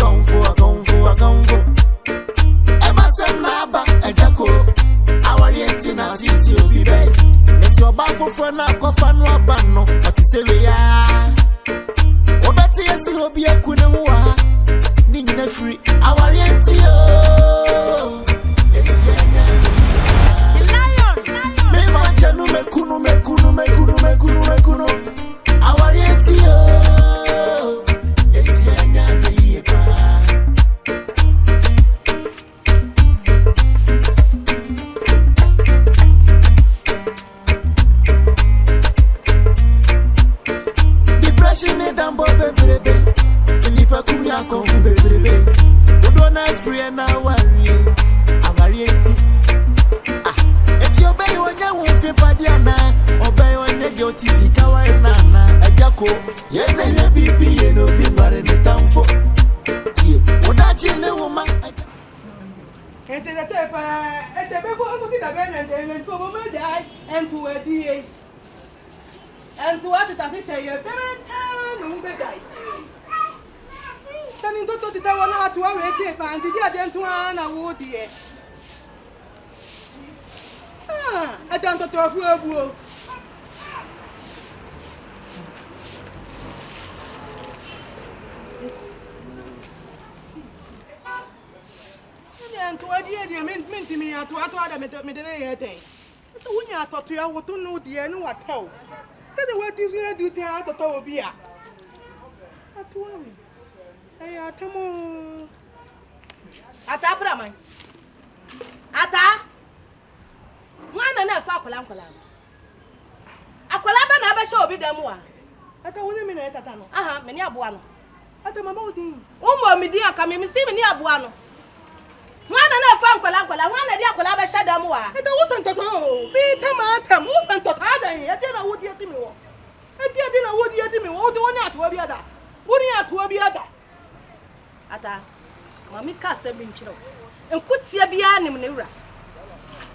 akonfo. Emma sem naba AGYA KOO. AWARE3 na titi obi be. Mesi oba fofo na kofa no aba no. Otisere ya. Obeti yesi obi ekune ho ha. Ni nyina free. AWARE3 o. Mekunu AWARE3 depression e dambo bebrebe nipa kumi akonfu bebrebe odo na free na AWARE3 obey wonya wo fe padiana obey wonya ge otisi kawai nana AGYA KOO ye na ye bibi ye no bi mare ne tamfo tie odachi ne woma ente be ko ti da Ghanaian Twi for mo dai entu adie entu atita fite ye bere no mo be dai tani to ti da wona atu awe ti pa andi dia de entu na wo die I don't know to abuo. And to idea minti me to ada me de yete. So when you thought you want to know the end what how. That the way you do the out of Tobia. Atu. Hey, atamo. Ata pra mãe. Ata. Mwana na fa akola. Akola ba na ba sha obi dem wa. Ata woni me na tata no. Aha, me ni aboa no. Ata mama odin. Umo me di aka me si me ni aboa no. Mwana na fa akola, mwana di akola ba sha dem wa. Ata wutan toto. Bi tamatam, wutan toto adan. Ate na wodi ati me wo. Ate na wodi ati me wo. Wodi woni atu obi ada. Woni atu obi ada. Ata mami ka se bi nchiro. Enkutia bia nim ne wura.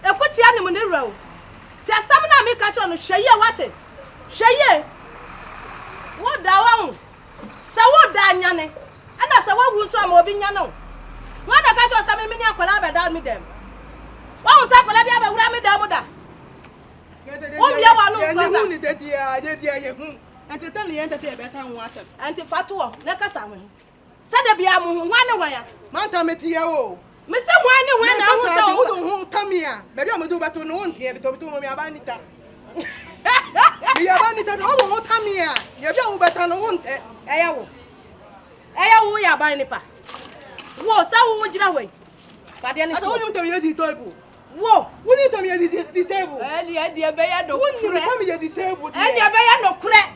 Ekotia ni munira o. Ti asam na me ka cho no hweye wate. Hweye. Wo da wa hu. Sa wo da nyane. Ana sa wo wu so am obi nya no. Wo da ka cho sa me ni akola be da mi dem. Wo hu sa akola bia be wura mi dem da. Wo bia wa no kwasa. Ye ni de dia, ye hu. Ante tan ye ante te be tan hu atem. Ante fatuo na ka sa me. Sa da bia mu hu wa ne wa ya. Manta metie o. Mr. Wani when I was who come here. Maybe I'm do better no one here to me about it. We are about it all who come here. You better no one. Ayawo. Ayawo ya buying pa. Wo, so would you away? But then I don't want to be the table. Whoa, we need to be the table. Earlier, dear Bayer, the one you come here the table. And your Bayer no crack.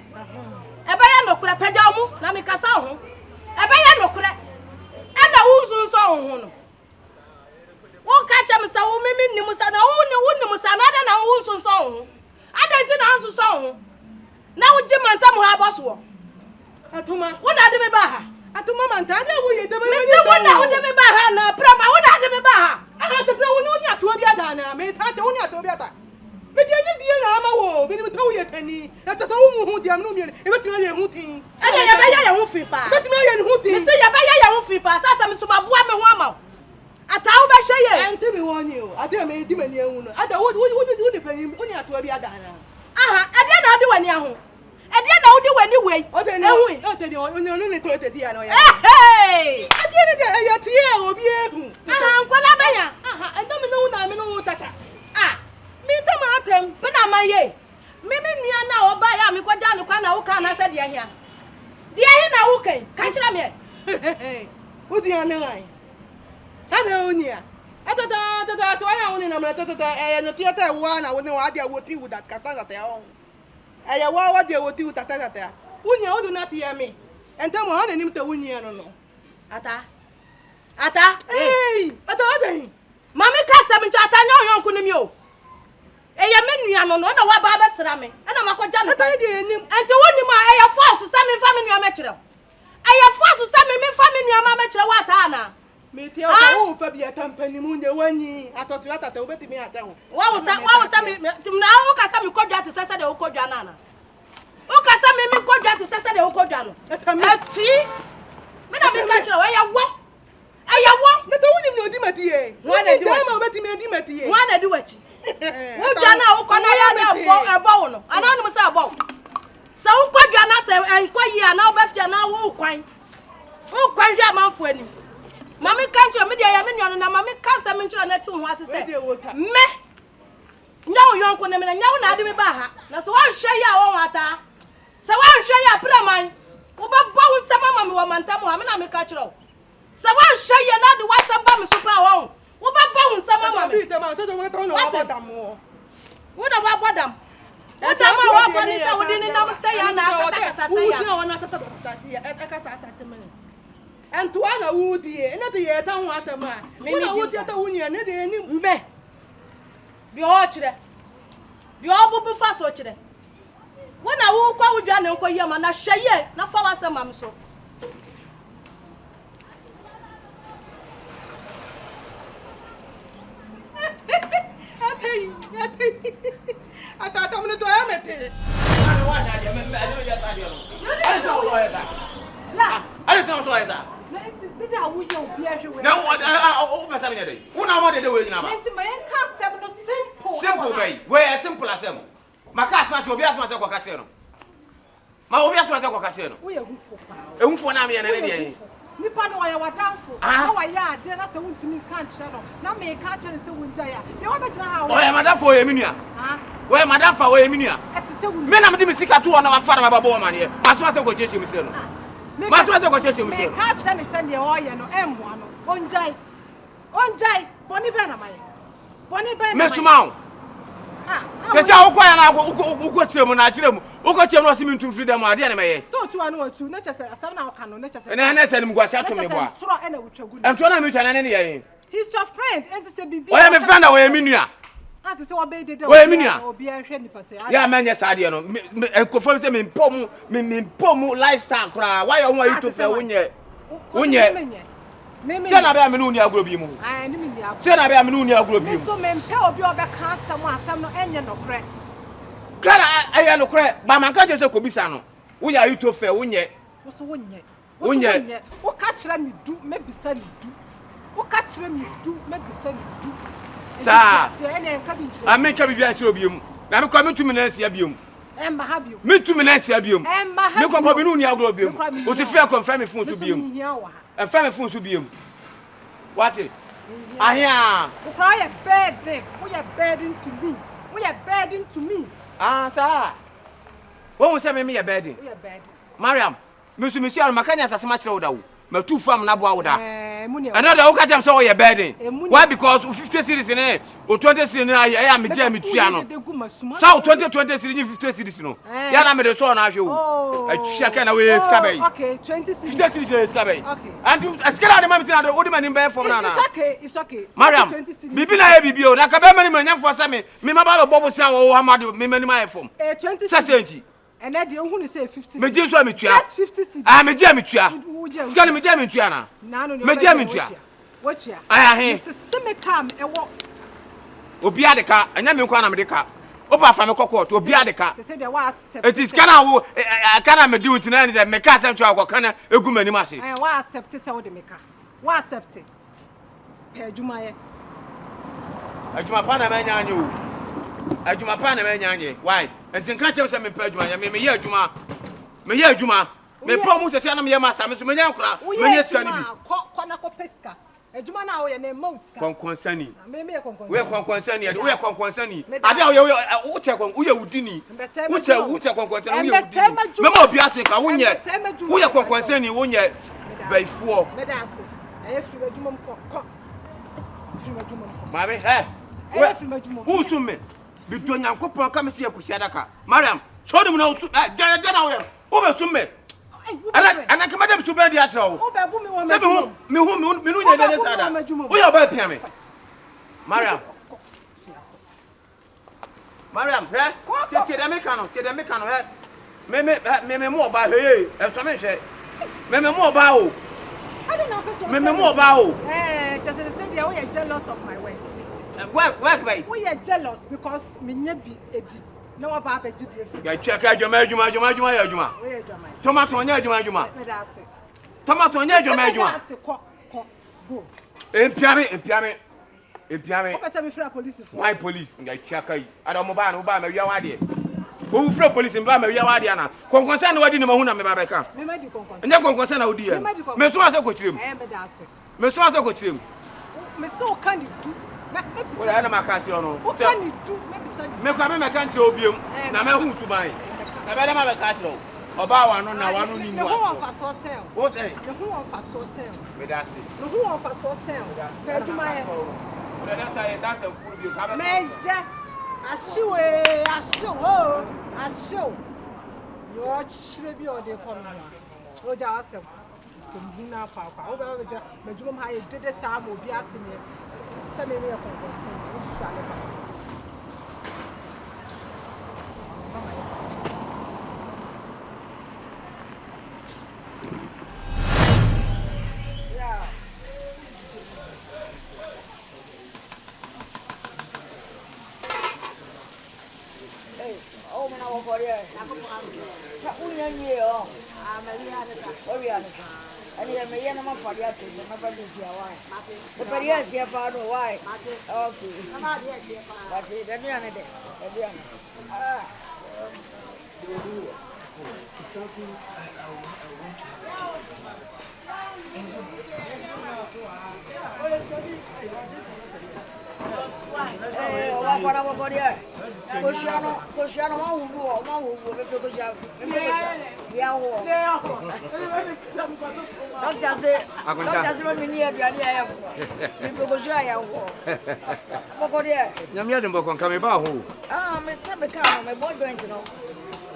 A Bayer no crack, Pajamu, Namikasaho. A Bayer no crack. And a woozoo song. Won catch am say wo memi ni musa na wo ni musa na da na wo so so ada ti na so so na wo ji manta mo ha boso atuma wo na de me ba ha atuma manta da wo ye de me ni wo na wo de me ba ha na prama wo na de me ba ha ana to wo ni wo ni ato bi ada na me ta de wo ni ato bi ada me de ni die ya ma wo bi ni to wo ye tani na to wo mu hu dia no mi e be tuma ye hu tin ada ya ba ya hu fi pa be tuma ye hu tin me se ya ba ya hu fi pa sa sa me so ma bua me ho ama Ata u be hweye ente me woni o ade me di mani ehun no ada wo de panyin oni ato bi ada na aha ade na ade wani aho ade na wo de wani wei ehun o te de oni ne to te dia na o ya hey ade ne de ya tie obi ehun aha nkola ba ya aha endo me no na me no tata ah mi to ma atem pe na maye me nua na o ba ya me kwaja no kwa na wo ka na se de ahia de ahia na wo kan ka kira me wo di anan Ada unia. Tata to aya uni na mra tata no tiata wa na woni wa dia woti wu dat kata tata ya on. Aya wa dia woti wu tata tata. Unia odu na tia me. Enta mo ha na nim ta unia no no. Ata. Hey, ada hin. Mami ka se mi ata nya yon ku ni mi o. Eya me nua no no na wa ba ba sra me. Ana makwaja no. Ata di enim. Enta woni ma eya force sa me fa me nua me kire. Eya force sa me fa me nua ma me kire wa ta na. Me tia o pa bia tampani mu nye wani atotu atata obetimi ata ho wa wo sa me na wo ka sa me kodwa te sese de wo kodwa na na wo ka sa me kodwa te sese de wo kodwa no ati me na me ka kire wo ya wo ye. Wana di wachi. Obeti me di meti ye. Wana di wachi. Uja na ukona ya na ebo no. Ana no say ebo. Sa ukwadwa na say enkoyi ana obefia na wo ukwan. Ukwan hwa manfo ani. Mami kancho me dia ya me nuano na mami kansa me nchira na ti ho ase say. Me. Nyawo yonko ne me nyawo na ade me ba ha. Na so wan hwe ya wo ata. Sa wan hwe ya praman. Wo ba bo wo nsama mami wo mantam ha me na me ka kiro. Sa wan hwe ya na de wasam ba me so pa wo. Wo ba bo wo nsama mami. Bi te ma to we to no abodam wo. Wo da wa bodam. Wo da ma wa boni sa wo di ni na mo say ya na akasa say ya. Wo di na wona tata ya akasa asate me. Entu ana wo di e na de ye ta ho atama. Wo na wo di ta wo ni ne de ni mbe. Bi ho kire. Bi ho bubu fa so kire. Wo na wo kwa wo dwa na nko ye ma na hweye na fa wa sama me so. Ata mne to amete. I don't know so is that. Did I wo ye obi ahwe we. Now what o pesa me dey. Wo na mo dey we nyina ba. Enti me enka sem no simple. Simple bay. Where simple as them. Maka asma che obi asma che kwa ka kire no. Ma obi asma che kwa ka kire no. Wo ye hufo pa. Ehufo na me ye na ne dey. Nipa no ya wadamfo. Na wa ya ade na se wuntimi kan kire no. Na me ka kire se wunja ya. Ye wo betina ha wo. Oh ya madam for ye minua. Ha. Wo ya madam for ye minua. Eti se wunja. Me na me di me sika to na wa fa na babo wo mane. Asma se kwa cheche mi kire no. Ma so se kwa cheche mi kire. Me ka kire me se ne o ye no emmoa no. Onjai. Boni be na maye. Boni be na. Me suma wo. Kese a wokwa ya na wokwa kire mu na kire mu. Wokwa kire mu no se mi ntum freedom ade na meye. So tu anu atu na chese asam na waka no na chese. Na se ni mugwase ato me boa. Turo e na wutwagu. Ento na mi twa na ne ye. He's your friend enti se bibi. Oya me friend a we mi nua. Ase se wo be dede. Oya mi nua. Obi ahwe nipa se. Ya manye sa de no. Ekofo se me mpom lifestyle kra. Why you want to fe wonye. Se na be me no uni agro bi mu. Ah ni mi ni agro. Se na be me no uni agro bi mu. So me mpe obi obeka asam no enye no kre. Kala aye no kre. Ba man ka je se kobisa no. Wo ya you to fe wonye. Wo so wonye. Wonye. Wo ka kire mi du me bisa ni du. Wo ka kire mi du me bisa ni du. Sa. Se ene enka bi A me ka bi bia kire obi mu. Na me ko me tumi na asia bi mu. Emma ha bi. Me tumi na asia bi mu. Emma ha. Me ko bi no uni agro bi mu. O ti free confirm me phone so bi mu. And family phone so be what it? Ahia. We cry a burden. We are burden to me. We are burden to me. Ah, sir. What will say me a burden? We are burden. Mariam, Monsieur Makanya Sasamacha Oda. My two farm Nabuada. Another Okajam saw your burden. Why? Because 50 cities in it, or 20 cities, I am a Jamie Triano. So 20 cities, 50 cities, no. Yana made a son of you. I check away Scabby. Okay, 20 cities. 50 cities, Scabby. Okay. And you scare out the moment the old man in bed for Nana. It's okay. Mariam, Bibina Bibio, Nakabama for Sammy, Mimaba Bobo Sao, Hamadu, Mimani phone. 20 cities. And then the only say 50. Me just want me to. Yes, 50 cities. I'm a Jamie Tria. Scan me Jamie Triana. Me Jamie Tria. What ya? I hear. Semi come and walk. Obia the car, and then me come the car. Opa from a cocoa to Obia the car. They said there was. It is Kana. I cannot do it tonight. And make us central Kana, a good many massy. I was accepted. So the maker was accepted. Per Jumaye. I do my partner, man, you. I do my partner, man, why? And think I tell some impediment. Me hear Juma. Me hear Juma. Me promise to send me a master, Miss Menyakra. When you scan me. Konako pesca. A Juma now, your name most. Concerning. Maybe a concern. We are concerning. We are concerning. I tell you, check on we are Udini. Which are concerning. Remember, Beatrice, I won't yet. We are concerning, won't yet. By 4. Mammy, eh? Who's to me? Between your couple come see a Kusiadaka. Madam, show them no, Jana, over to me. And I come to bed the actual. Me whom we are by Piami. Mariam. Mariam, eh? Take the mechano, eh? Me more by her, and some say, me more bow. I don't know. Me more bow. Just as I said, we are jealous of my way. Work, mate. We are jealous because me nebi edi. No about edi. Ya check out your Juma. Tomato on your Juma. Tomato on your Juma. Go. In Piami. Epiame. Ope se me frɛ police fo. Why police? Nga chaka yi. Ada mo ba ma wia wade. Wo frɛ police mba ma wia wade ana. Konkonsa na wadi ni mahu na me ba beka. Me ma di konkonsa. Nya konkonsa na wodi ya. Me so ase ko kirem. Me da ase. Me so ase ko kirem. Me so kan di du. Wala na maka kire no. O kan di du. Me kwa me kan kire obiem. Na me hu suban. Na be da ma be ka kire o. Oba wa no na wa no ni nu. Ne ho on fa so sel. Wo say? Ne ho on fa so sel. Me da se. Ne ho on fa so sel. Pe duma ye. Wala na say sa se furu bi ka be. Me je. Ashiwe, ashiwo. Ashiwo. Yo chire bi o de kono na. O ja asem. Sem na pa pa. O be je me djum ha ye dede sa ma obi atene. Se me me ye kono. O ji sha le pa. Oh, man, I will go there. And you may not for the actors, never did you why. But yes, you found why. Okay. But then you are there.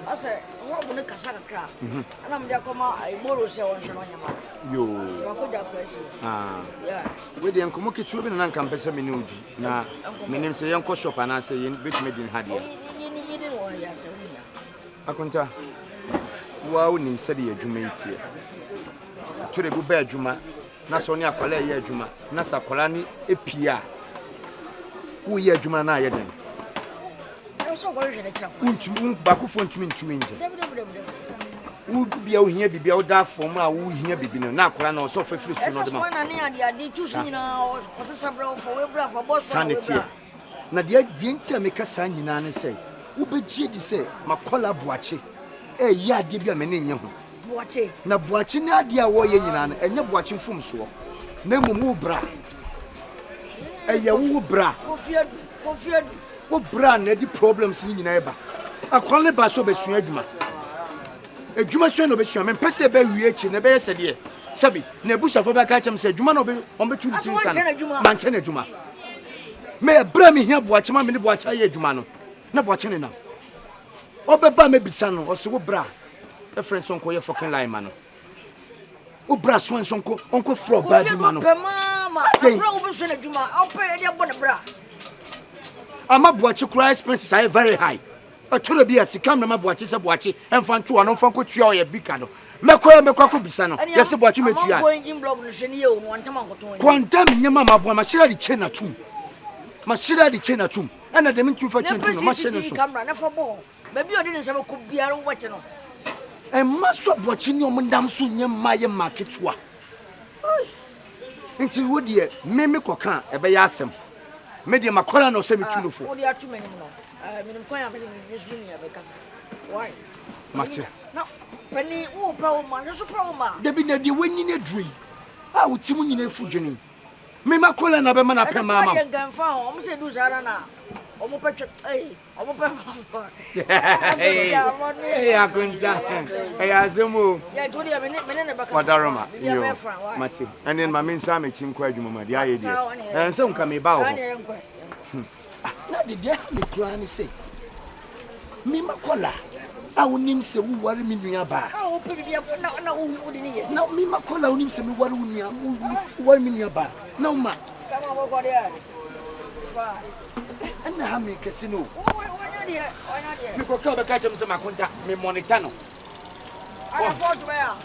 I said, what will make a sack crap? And I'm there come out, I borrow so on your mouth. Yeah. With the Uncle Children and Campus Minudi. Now, my name is Uncle Shop and I say, which made in Hadia. Akunta, wow, in Sadia Jumate. To the Bubba Juma, Nasonia Palaya Juma, Nasa Colani, Epia. Who ye Juma na yeden? Baku phone to me to me. Would be out here, be out there for my woo here, be na Koran or so for free. Sanity. Na dear Dintia make a sign in and say, Uber Jedi say, Macola Boache, eh, ya debia menin. Boache, na Boache, na dear warrior, and you're watching from so. Nemo bra. Eh, ya woo bra. O brand the problems in neighbor. I call the basso be swedma. A Jumason of a shaman, Pessebe, never said ye. Sabi, Nebusa for Bacacham said, Jumano be on between Mantena Juma. May a brami here watch my minute watch a Jumano. Not watching enough. Oba may be son or so bra. A friend son call your fucking line, man. O brass one son Uncle Frog, Badimano. Mamma, I'll pay your bra. I'm a watch cry expenses are very high. I told be as come my watches a watch and found two and from Coach or a bicano. Macquarie Bisano. Yes, what you make you Quantum Yamma, Machida di Chena tomb. Machida di Chena tomb. And I didn't for children, machine camera for more. Maybe I didn't have could be a watching. And must stop watching your Madame Sunya Maya market. Until would ye, Mimi Cocan, a bayasem. Media Macola no semi tulu. There are too many more. Why? Mattia. No, Penny, oh, problem, there's a problem. There be no winning a dream. I would see when you Fujini. Me Macola and Abemana Pemama. I can found almost a Duzarana. Almost hey, almost hey, I couldn't hey, Azumu. Yeah, do you have a minute about Wadaroma? You, Matty. And then my main Sammy Chinquay, the idea. And some come about. Not the dear me crying say. Me Macola. I will name say who worry me near bar. Oh, pretty up now, wouldn't now me Macola will name say me worry me near bar. No, ma. Come on, over there. And how me casino? Why not here? You go come catch him some contact me monetano. I have fought well.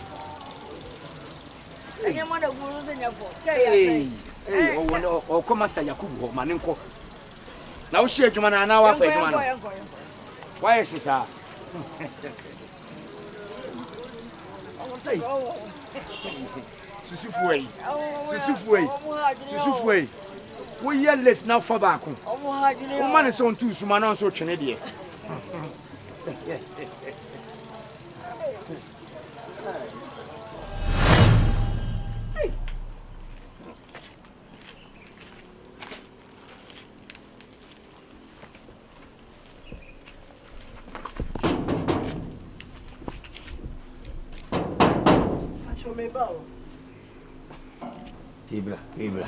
And your mother was in your fault. Hey, oh, come as Yakubu, Maninko. Now share Jumana an hour for Jumana. Why is this? Sisufway. We hear less now for back. Omo Woman is on 2 suma no so twene de. Ibra.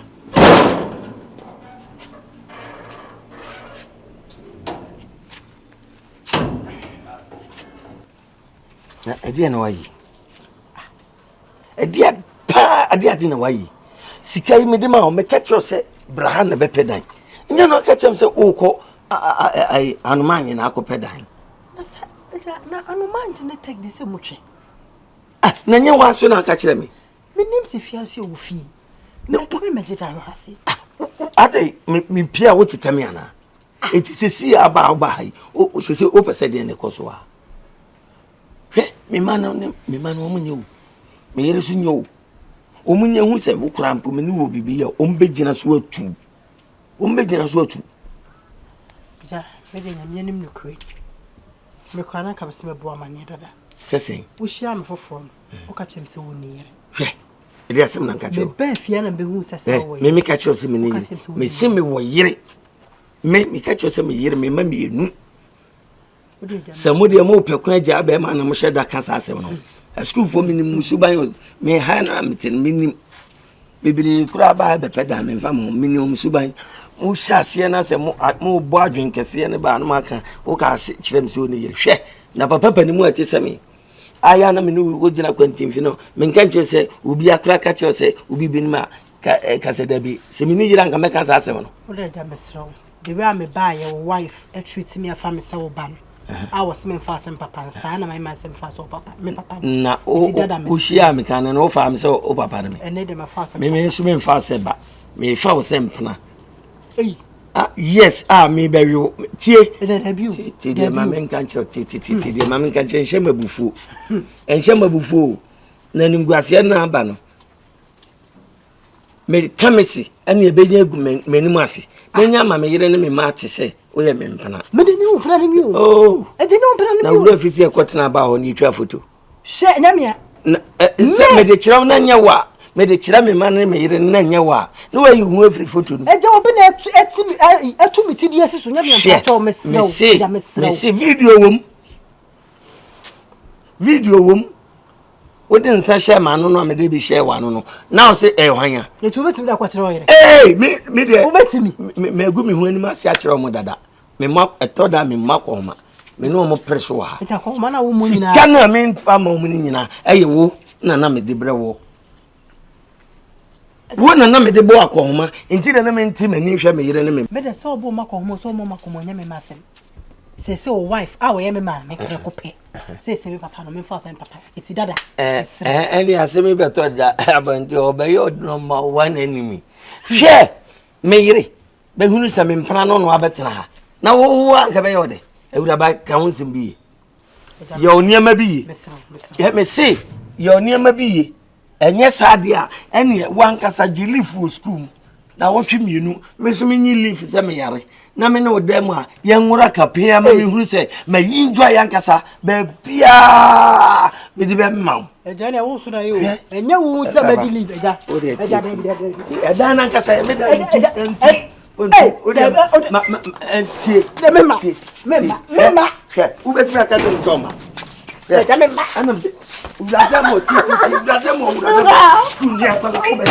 Na edia na wayi. Edia pa adia di na wayi. Sika yi me de ma o me catch you say bra na be pedan. Nya no catch am say ukọ ai anuman na akọ pedan. Na anuman je na take this mutwe. Ah, na nya wa so na aka kire me. Me nim se fiase wo fi. Na ko me megita no hase. Ade me pia wo tetame ana. Eti sesi aba hai. O sesi o pese de ne koso a. Hwe me man o munye o. Me yere so nye o. O munye hu se wo kura mpo me ni wo bibi ya o mbegina so atu. O mbegina so atu. Ja, me de nyame nim no kure. Me kwana ka bese me bo amane dada. Sesen. Wo hia me foforo. O ka chem se wo ni yere. Hwe. Ede asem na nka chero. Be fia na be hu sese wo. Me ka chero se me ni. Me se me wo yere. Me ka chero se me yere me ma me enu. Samudi mo pekun aja be ma na mo hye da kasa asem no. School for me ni musuban me ha na meten minim. Bibiri kura ba be peda me fa mo minim musuban. Mo hyase na se mo bo adwen kese ne ba no maka o ka kirem se o ne yere. Hwe na papa ni mu ate se me. Aya na me no go gina kwantim fi no. Me nka nche se obi akra ka che se obi bi ni ma ka se da bi. Se me ni yira nka me ka sa asem no. O le ja mesro. The way me buy your wife treat me afa me se wo ba no. I was me fast and papa and my man sem fast papa me papa na o shia me kan na o fa me se o papa me ene de me fast me so me fast ba me fa o sem pna eh yes me be you tie de debut tie de ma me kan che tie de ma me kan che enche mabufu na nimguase na aba no me kamesi ene e be nya gu menimu ase me nya ma me yire ne me ma te se o ye me mpana me de ni o fra ni mi o oh e de ni o mpana ni mi na wo afisi e kwotena ba ho ni twa foto she nya me se me de kira na nya wa me de kira me ma ne me yire na nya wa no wa yu hu afri foto no e de obi na etu mi ti di asiso nya me mpana cho me se me se video wom wodin sa share ma no me de bi share wa no now say hwanya e tu betimi da kwatere o yire me de o betimi me agu me hu ani ma se akere mo dada me ma etoda me ma ko ma me no mo preso wa e ta ko ma na wo mu nyina sika na me fa ma wo mu nyina wo na me de bre wo na me de bo akoma nti na me nti mani hwe me yire ne me de so bo makoma so mo makoma nya me masem se o wife wo ye me ma me kre ko pe se me papa no me fa sen papa iti dada any asemi beto da abanti obey number 1 enemy hwe me yire be hunu se me mpana no no abetena ha na wo anka be yode ewura ba ka wonsim bi ye oniema bi ye me se ye oniema bi enye sade a ene wankasa jili for school na wo twi mienu me so me nyi leaf se me yare na me ne odem a ye nwura kapia ma me hunu se ma yinjwa yankasa be bia me di be mam e ja ne wo so na yo enye wo se ma di leaf eja eja na yankasa me da tie mema che u be twa ka do so ma eja mema anam Blada mo blada mo kunja kwa ko be